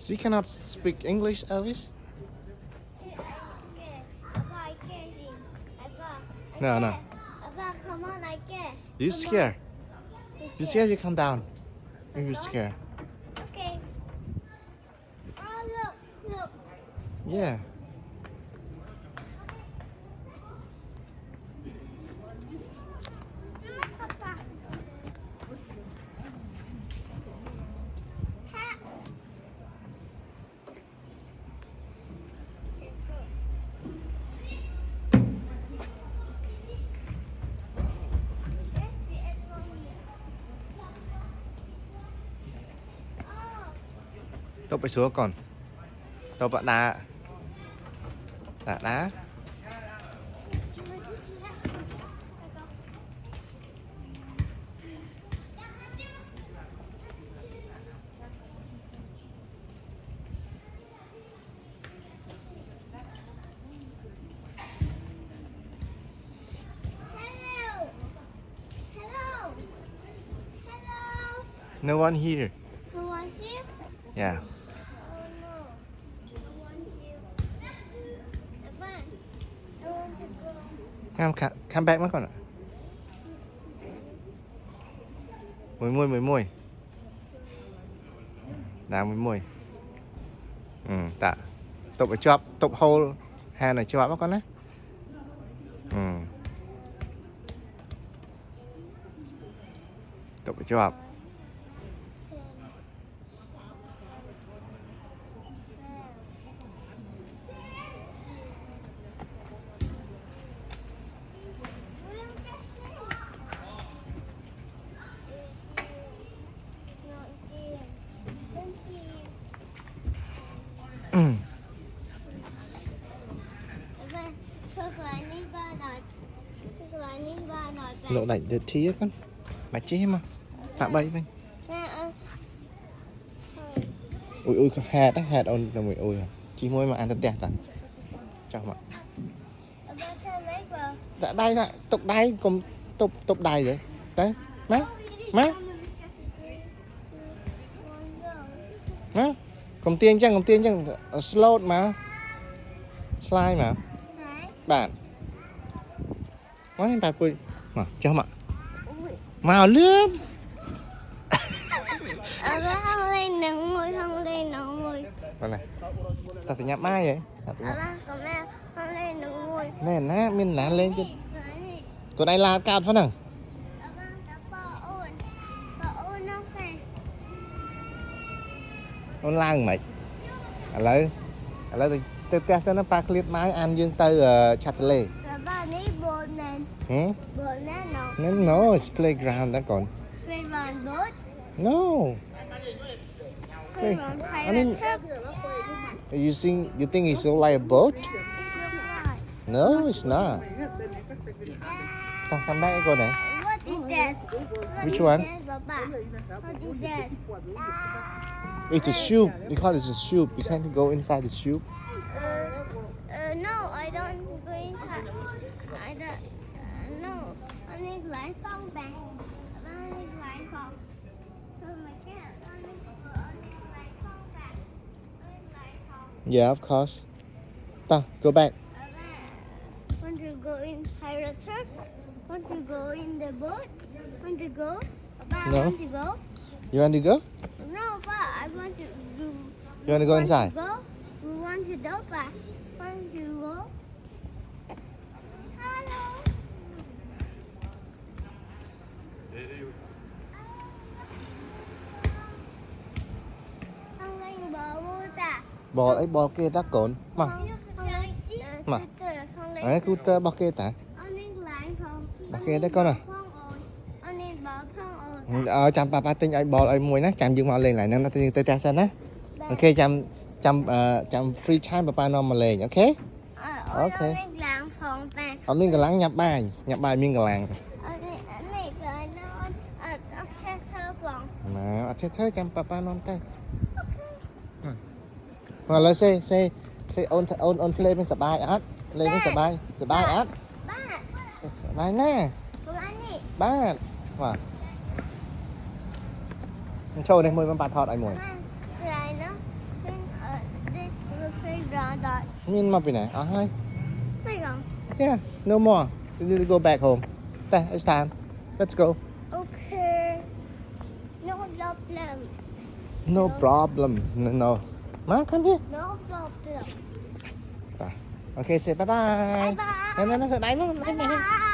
She cannot speak English, Elvis. No, no. Come on, I can. You scared? You scared? You come down. If you scared. Okay. Oh, look. Yeah. Tụi phải xuống còn. Tụi bạn đá. Đá. No one here. Who wants you? Yeah. Oh no. I want you. Evan, I want to go. Come back mất con ạ. Mùi. Đá mùi. Tạ. Tụi phải chọp. Tụi hold hand này chọp mất con đấy. Tụi phải chọp. Lộ lạnh được tí á con. Mà chế mà. Phạm bay bên. Ui hạt ôn là mùi ui. Chỉ môi mà ăn thật đẹp ta. Chào mà. Tại đây nè, tục đây cùng tục đây vậy. Đấy, má. Cầm tiên chăng slow mà. Slide mà. Bạn. Nói em bạn vui. Mà cho mà. Màu lướm. Không lên nắng mùi. Con này. Ta phải nhắm ai vậy? Không lên nắng mùi. Nè ná, mình nán lên chứ. Còn đây là cao phát nào? Nó lang mày. Lấy từ test nó pa clip máy ăn dương tới chặt lê. No, it's playground đó còn. Playground boat. No. Playground I mean, you think it's like a boat? No, it's not. Come back con này. What is that? Which one? What is that? It's a shoe. They call it a shoe. You can't go inside the shoe. No, I don't go inside. I don't. No, I need light phone back. I need light phone. So my cat. I need light phone back. I need light phone. Yeah, of course. Go back. Want to go in pirate ship? Want to go in the boat? Want to go? Papa, No. want to go? You want to go? No, Papa, I want to do. You want to go inside? We want to go, Papa. Want to go? Hello. Không lên bờ vui ta. Bò ấy bò kia ta cồn. Mà. Mà. Ấy cứ ta bò kia ta. Bò kia đấy con à. Chăm papa tinh ai bò ai mùi nè, chăm dương mạo lên lại nên nó tinh tê sen á. Ok, chăm free time papa nó mà lên, ok? Ok. Ông nên cái láng nhập bài miếng cái láng. Mà chết thôi chăm papa nó tay. Mà lời say on play bên sập bài át, lên bên sập bài át. Bài nè. Ba. Wow. Châu đây môi bạn thọt ai mồi. đợi. មានមកពីណាអស់ហើយ Mấy con. Yeah no more we need to go back home តែ it's time let's go Okay. No problem. no problem no មក come here No problem. okay say bye bye Bye bye. nè nè nè đẩy nó Bye bye.